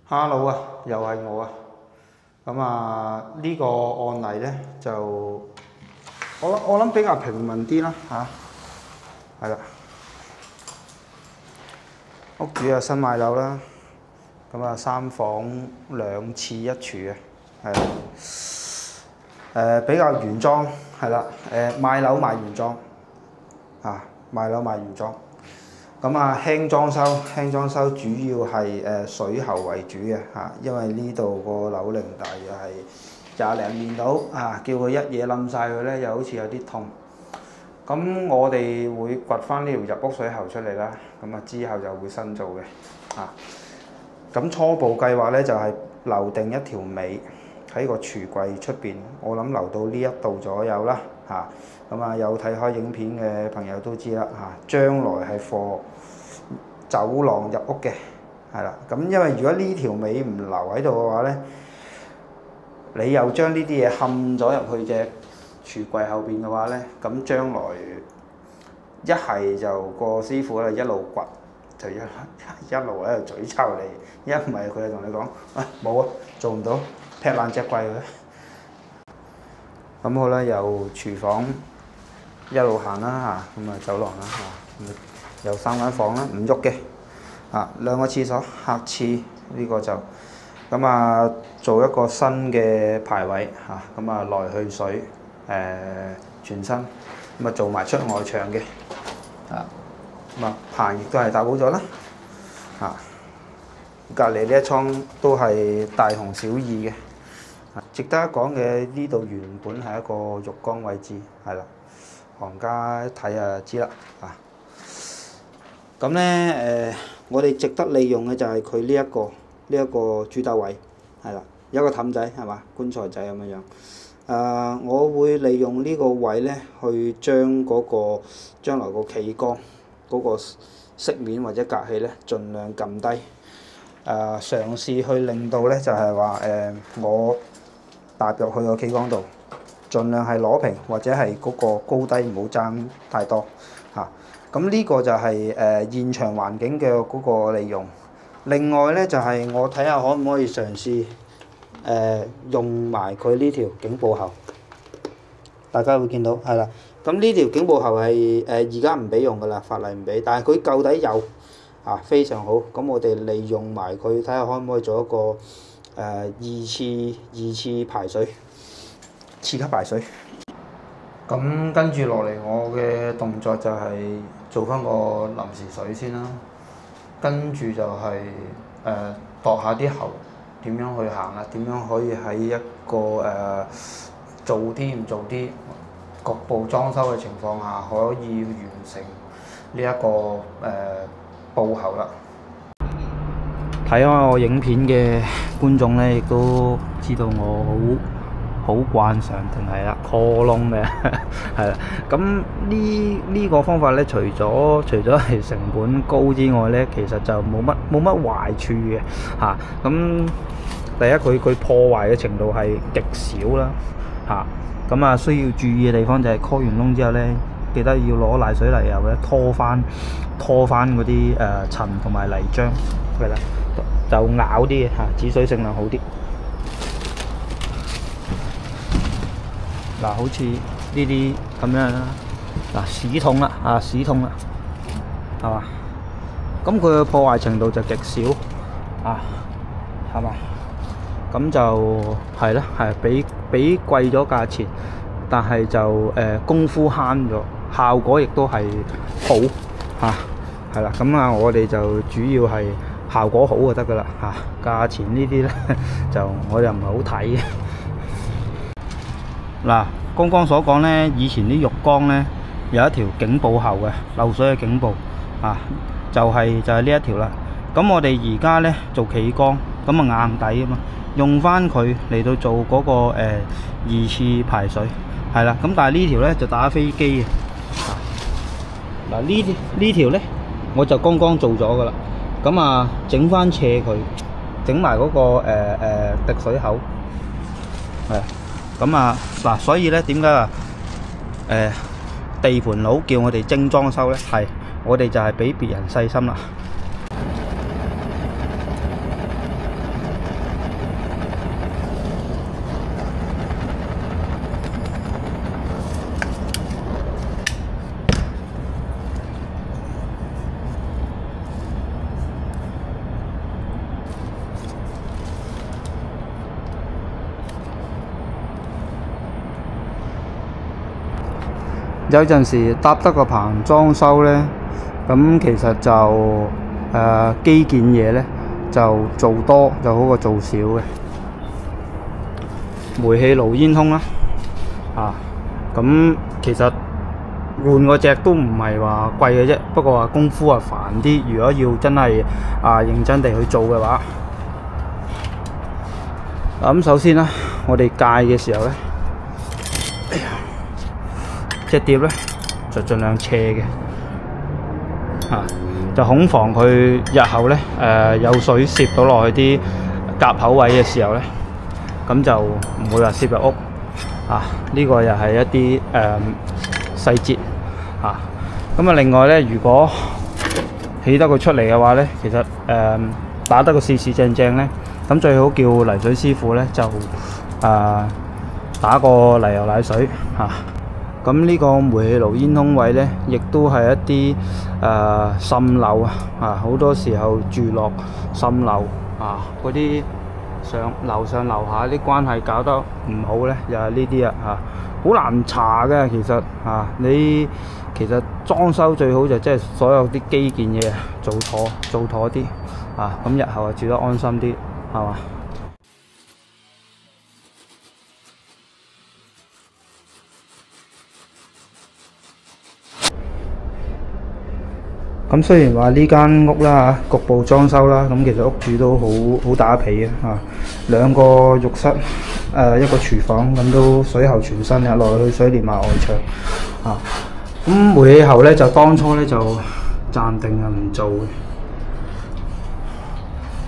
Hello 啊，又係我啊。咁啊，呢個案例呢，就我諗比較平民啲啦嚇，係啦。屋主啊新買樓啦，咁啊3房2廁1廚嘅，係啦。比較原裝係啦，賣樓賣原裝啊，賣樓賣原裝。咁啊輕裝修主要係水喉為主嘅嚇，因為呢度個樓齡大約係20年到啊，叫佢一嘢冧晒佢咧，又好似有啲痛。咁我哋會掘翻呢條入屋水喉出嚟啦，咁啊之後就會新做嘅啊。咁初步計劃咧就係留定一條尾喺個櫥櫃出邊，我諗留到呢一度左右啦嚇。咁啊有睇開影片嘅朋友都知啦嚇，將來係貨走廊入屋嘅，係啦。咁因為如果呢條尾唔留喺度嘅話咧，你又將呢啲嘢冚咗入去隻櫥櫃後邊嘅話咧，咁將來一係就個師傅咧一路掘，就一路喺度詛咒你；一唔係佢就同你講：冇啊，做唔到，劈爛隻櫃佢。咁好啦，由廚房一路行啦嚇，咁啊走廊啦嚇，有3間房啦，唔喐嘅啊，2個廁所，客廁呢個就咁啊，做一個新嘅排位嚇，咁啊來去水全新，咁啊做埋出外牆嘅啊，咁啊棚亦都係搭好咗啦嚇，隔離呢一倉都係大同小異嘅。值得一講嘅，呢度原本係一個浴缸位置，係啦，行家一睇就知啦啊。咁咧我哋值得利用嘅就係佢呢一個主斗位，係啦，有一個氹仔係嘛，棺材仔咁樣樣。我會利用呢個位咧，去將嗰個將來個企缸嗰個飾面或者隔氣咧，盡量撳低。嘗試去令到咧就係話我踏入去個企缸度，盡量係攞平，或者係嗰個高低唔好爭太多嚇。咁呢個就係現場環境嘅嗰個利用。另外咧就係我睇下可唔可以嘗試用埋佢呢條警報喉，大家會見到係啦。咁呢條警報喉係而家唔俾用㗎啦，法例唔俾，但係佢舊底有啊，非常好。咁我哋利用埋佢，睇下可唔可以做一個二次排水，次級排水。咁跟住落嚟，我嘅動作就係做翻個臨時水先啦。跟住就係度下啲喉點樣去行啦，點樣可以喺一個做啲唔做啲局部裝修嘅情況下，可以完成呢一個報喉啦。睇開我影片嘅觀眾咧，亦都知道我好慣常定係啦，call窿嘅係啦。咁呢個方法咧，除咗係成本高之外咧，其實就冇乜壞處嘅嚇。咁第一，佢破壞嘅程度係極少啦嚇。咁啊，需要注意嘅地方就係 call 完窿之後咧，記得要攞瀨水泥油咧拖翻嗰啲塵同埋泥漿，係啦，就咬啲嘅嚇，止水性能好啲。嗱，好似呢啲咁樣啦，嗱屎桶啦啊，屎桶啦，係嘛？咁佢嘅破壞程度就極少啊，係嘛？咁就係啦，係比貴咗價錢，但係就功夫慳咗，效果亦都係好嚇，係啦。咁啊，我哋就主要係效果好就得噶啦嚇，價錢呢啲咧就我又唔係好睇嘅。嗱，剛剛所講咧，以前啲浴缸咧有一條警報喉嘅漏水嘅警報啊，就係呢一條啦。咁我哋而家咧做企缸，咁啊硬底啊嘛，用翻佢嚟到做嗰個二次排水，係啦。咁但係呢條咧就打飛機嘅。嗱呢條咧我就剛剛做咗噶啦。咁啊整翻斜佢，整埋嗰個滴水口，係。咁啊嗱，所以咧點解啊地盤佬叫我哋精裝修咧？係我哋就係比別人細心啦。有陣時搭得個棚裝修咧，咁其實就基建嘢咧就做多就好過做少嘅。煤氣爐煙通啦，咁其實換嗰隻都唔係話貴嘅啫，不過話功夫啊煩啲。如果要真係認真地去做嘅話，咁首先啦，我哋戒嘅時候咧，隻碟咧就盡量斜嘅，就恐防佢日後咧有水攝到落去啲夾口位嘅時候咧，咁就唔會話攝入屋。呢個又係一啲細節咁另外咧，如果起得佢出嚟嘅話咧，其實打得個四正正咧，咁最好叫泥水師傅咧就打個泥油奶水咁呢個煤氣爐煙通位咧，亦都係一啲滲漏好多時候住落滲漏嗰啲樓上樓下啲關係搞得唔好咧，又係呢啲好難查嘅。其實你其實裝修最好就即係所有啲基建嘢做妥啲咁日後住得安心啲，係嘛？咁雖然話呢間屋啦局部裝修啦，咁其實屋主都好打皮嘅兩個浴室一個廚房，咁都水喉全新嘅，落去水連埋外牆咁煤氣喉咧就當初咧就暫定唔做嘅。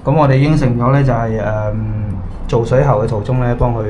咁我哋應承咗咧就係做水喉嘅途中咧幫佢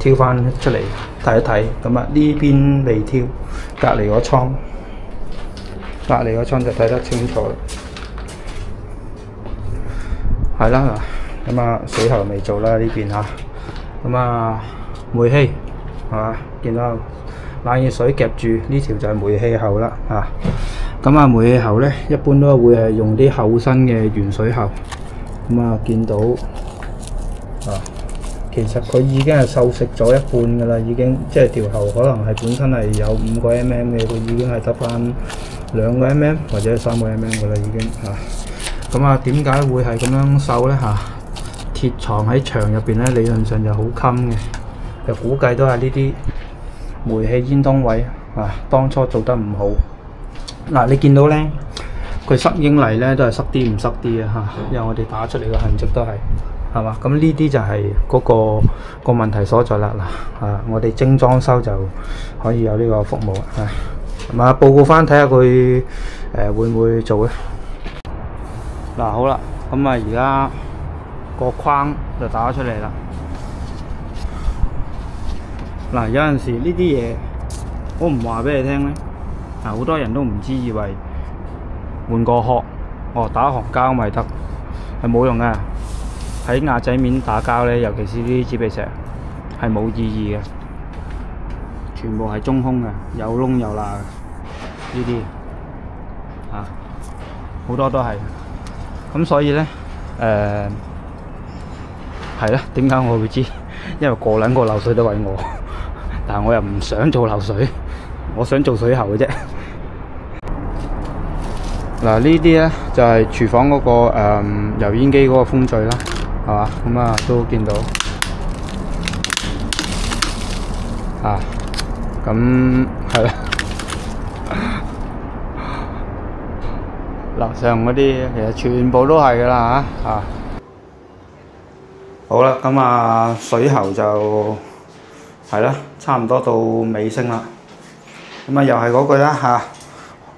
挑翻出嚟睇一睇。咁呢邊未挑，隔離個倉就睇得清楚啦。係啦，咁水喉未做啦呢邊咁煤氣係嘛？見到冷熱水夾住呢條就係煤氣喉啦咁煤氣喉咧一般都會係用啲厚身嘅原水喉。見到其實佢已經係鏽蝕咗一半㗎啦，已經即係條喉可能係本身係有5個 mm 嘅，佢已經係得翻2個 mm 或者3個 mm 㗎啦，已經咁點解會係咁樣鏽咧鐵床喺牆入邊咧，理論上就好襟嘅，就估計都係呢啲煤氣煙通位當初做得唔好。你見到咧，佢塞英泥咧都係塞啲唔塞啲嘅因為我哋打出嚟嘅痕跡都係嘛，咁呢啲就係嗰個問題所在啦。我哋精裝修就可以有呢個服務報告翻睇下佢會唔會做咧。好啦，咁而家個框就打咗出嚟啦。有陣時呢啲嘢我唔話俾你聽咧，好多人都唔知，以為換個殼打行膠咪得，係冇用嘅。喺瓦仔面打膠咧，尤其是呢啲紙皮石係冇意義嘅，全部係中空嘅，有窿有罅嘅呢啲好多都係。咁所以咧係啦，點解我會知？因為個撚個漏水都揾我，但係我又唔想做漏水，我想做水喉嘅啫。呢啲咧就係廚房嗰個油煙機嗰個風序啦，係嘛？咁都見到咁係啦。樓上嗰啲其實全部都係㗎啦好啦，咁水喉就係啦，差唔多到尾聲啦。咁又係嗰句啦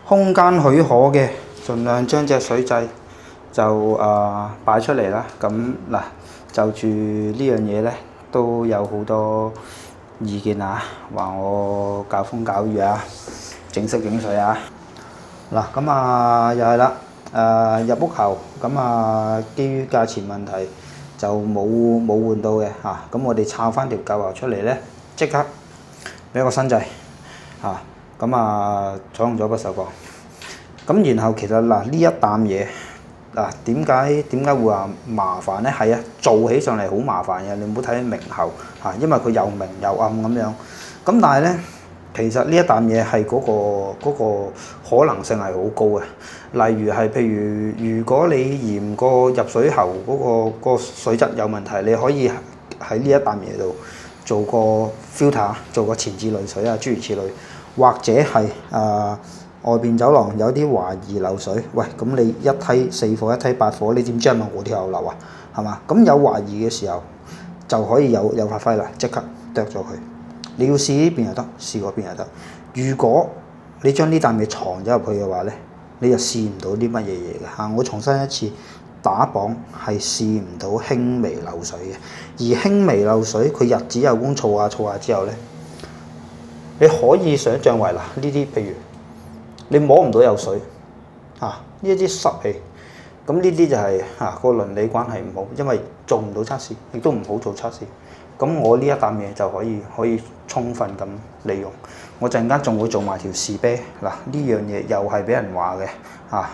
空間許可嘅，盡量將隻水掣就擺出嚟啦。咁就住呢樣嘢咧，都有好多意見話我搞風搞雨整色整水咁又係啦。入屋後咁基於價錢問題就冇換到嘅咁我哋抄翻條舊喉出嚟咧，即刻俾個新掣咁採用咗不鏽鋼。咁然後其實呢一擔嘢點解會話麻煩咧？係做起上嚟好麻煩嘅。你唔好睇明喉因為佢又明又暗咁樣。咁但係咧，其實呢一啖嘢係嗰個可能性係好高嘅。例如係譬如，如果你嫌個入水喉嗰個水質有問題，你可以喺呢一啖嘢度做個 filter， 做個前置濾水啊，諸如此類。或者係外邊走廊有啲懷疑漏水，喂，咁你一梯4火一梯8火，你點知係咪我條喉漏啊？係嘛？咁有懷疑嘅時候就可以有發揮啦，即刻剁咗佢。你要試呢邊又得，試嗰邊又得。如果你將呢啖嘢藏咗入去嘅話咧，你就試唔到啲乜嘢嘢嘅嚇。我重申一次，打磅係試唔到輕微漏水嘅，而輕微漏水佢日子有功燥下之後咧，你可以想像為嗱呢啲，譬如你摸唔到有水啊，呢一啲濕氣，咁呢啲就係個倫理關係唔好，因為做唔到測試，亦都唔好做測試。咁我呢一啖嘢就可以充分咁利用。我陣間仲會做埋條士啤嗱，呢樣嘢又係俾人話嘅嚇。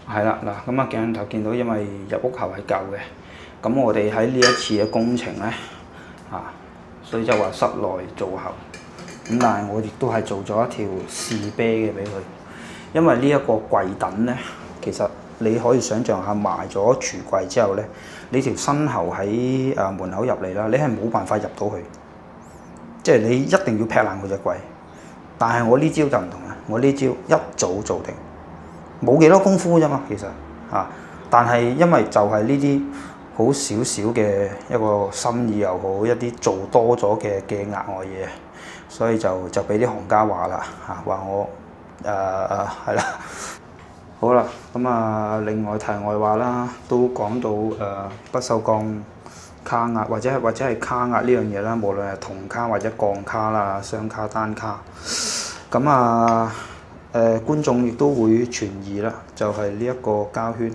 係啦嗱，咁鏡頭見到因為入屋喉係舊嘅，咁我哋喺呢一次嘅工程咧所以就話室內做喉。咁但係我亦都係做咗一條士啤嘅俾佢，因為呢一個櫃躉咧，其實你可以想象下埋咗櫥櫃之後咧，你條新喉喺門口入嚟啦，你係冇辦法入到去，即係你一定要劈爛佢隻櫃。但係我呢招就唔同啦，我呢招一早做定，冇幾多功夫啫嘛，其實但係因為就係呢啲好少少嘅一個心意又好，一啲做多咗嘅額外嘢。所以就俾啲行家話啦話我係啦，好啦，咁另外題外話啦，都講到不鏽鋼卡壓或者係卡壓呢樣嘢啦，無論係銅卡或者鋼卡啦，雙卡單卡，咁觀眾亦都會存疑啦，就係呢一個膠圈，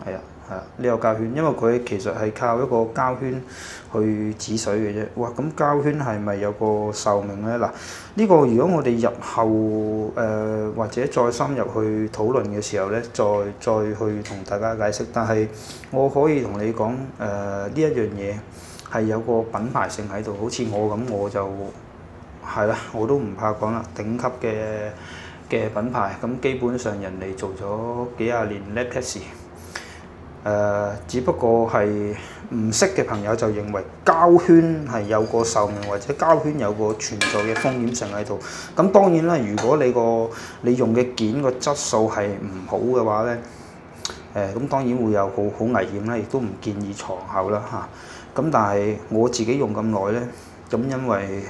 係啊。呢個膠圈，因為佢其實係靠一個膠圈去止水嘅啫。哇！咁膠圈係咪有個壽命咧？嗱，呢個如果我哋日後或者再深入去討論嘅時候咧，再去同大家解釋。但係我可以同你講，呢一樣嘢係有個品牌性喺度。好似我咁，我就係啦，我都唔怕講啦，頂級嘅品牌。咁基本上人哋做咗幾廿年 Lepesi。只不過係唔識嘅朋友就認為膠圈係有個壽命，或者膠圈有個存在嘅風險性喺度。咁當然啦，如果你用嘅件個質素係唔好嘅話咧，咁當然會有好危險啦，亦都唔建議藏喉啦嚇。咁但係我自己用咁耐咧，咁因為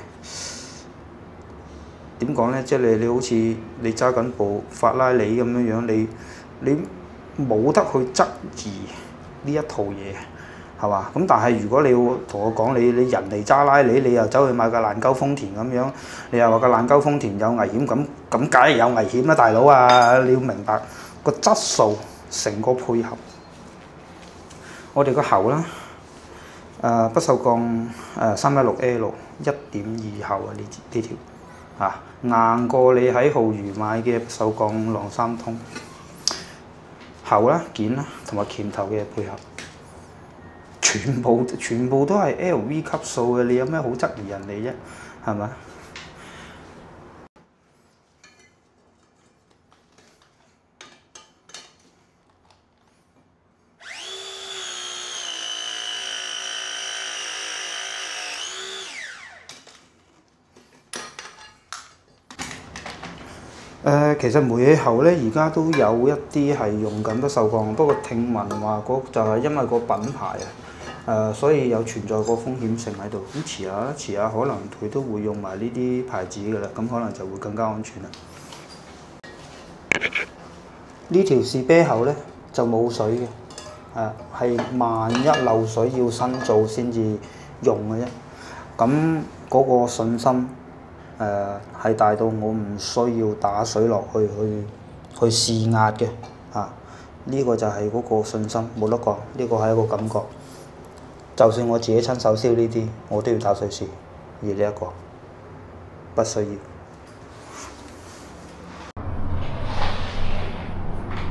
點講咧，即係你好似你揸緊部法拉利咁樣樣，你冇得去質疑呢一套嘢，係嘛？咁但係如果你要同我講你人哋揸拉利，你又走去買架爛鳩豐田咁樣，你又話架爛鳩豐田有危險，咁梗係有危險啦，大佬啊！你要明白個質素，成個配合。我哋個喉啦，不鏽鋼316L 1.2喉啊，呢條硬過你喺浩魚買嘅不鏽鋼晾衫通。喉啦、件啦同埋鉗頭嘅配合，全部都係 LV 級數嘅，你有咩好質疑人哋啫？係咪？其實煤氣喉咧，而家都有一啲係用緊不鏽鋼，不過聽聞話就係因為個品牌所以有存在個風險性喺度。咁遲下可能佢都會用埋呢啲牌子㗎啦，咁可能就會更加安全啦。呢條士啤喉咧就冇水嘅，係萬一漏水要新做先至用嘅啫。咁嗰個信心。係大到我唔需要打水落去試壓嘅，呢個就係嗰個信心，冇得講，呢個係一個感覺。就算我自己親手燒呢啲，我都要打水試，而呢一個不需要。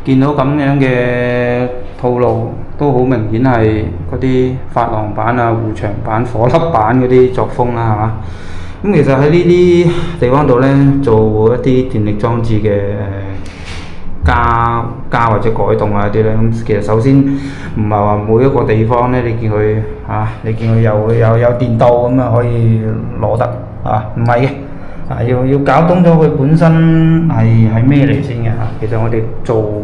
見到咁樣嘅套路，都好明顯係嗰啲琺瑯板啊、護牆板、火粒板嗰啲作風啦，係嘛？咁其實喺呢啲地方度咧，做一啲電力裝置嘅加或者改動啊啲咧，咁其實首先唔係話每一個地方咧，你見佢有電到咁啊可以攞得啊，唔係嘅。要搞懂咗佢本身係咩嚟先嘅嚇。其實我哋做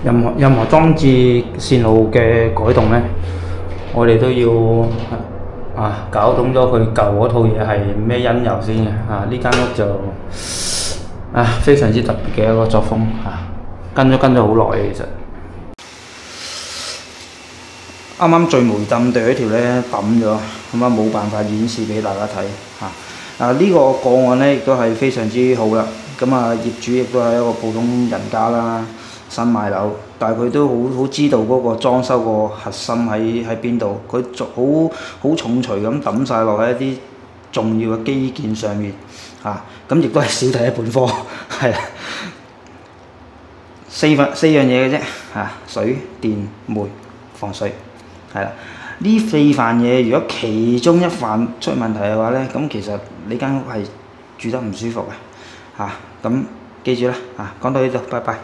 任何裝置線路嘅改動咧，我哋都要搞懂咗佢舊嗰套嘢係咩因由先嘅嚇。呢間屋就非常之特別嘅一個作風嚇，跟咗好耐嘅其實。啱啱最霉抌對嗰條咧抌咗，咁啊冇辦法演示俾大家睇嚇。呢個個案咧亦都係非常之好啦。咁啊業主亦都係一個普通人家啦，新買樓，但係佢都好知道嗰個裝修個核心喺邊度，佢好重錘咁抌晒落喺一啲重要嘅基建上面嚇。咁亦都係小弟一本科，係啦，四樣嘢嘅啫嚇，水電煤防水係啦。呢四範嘢，如果其中一範出問題嘅話咧，咁其實你間屋係住得唔舒服嘅嚇。咁記住啦嚇，講到呢度，拜拜。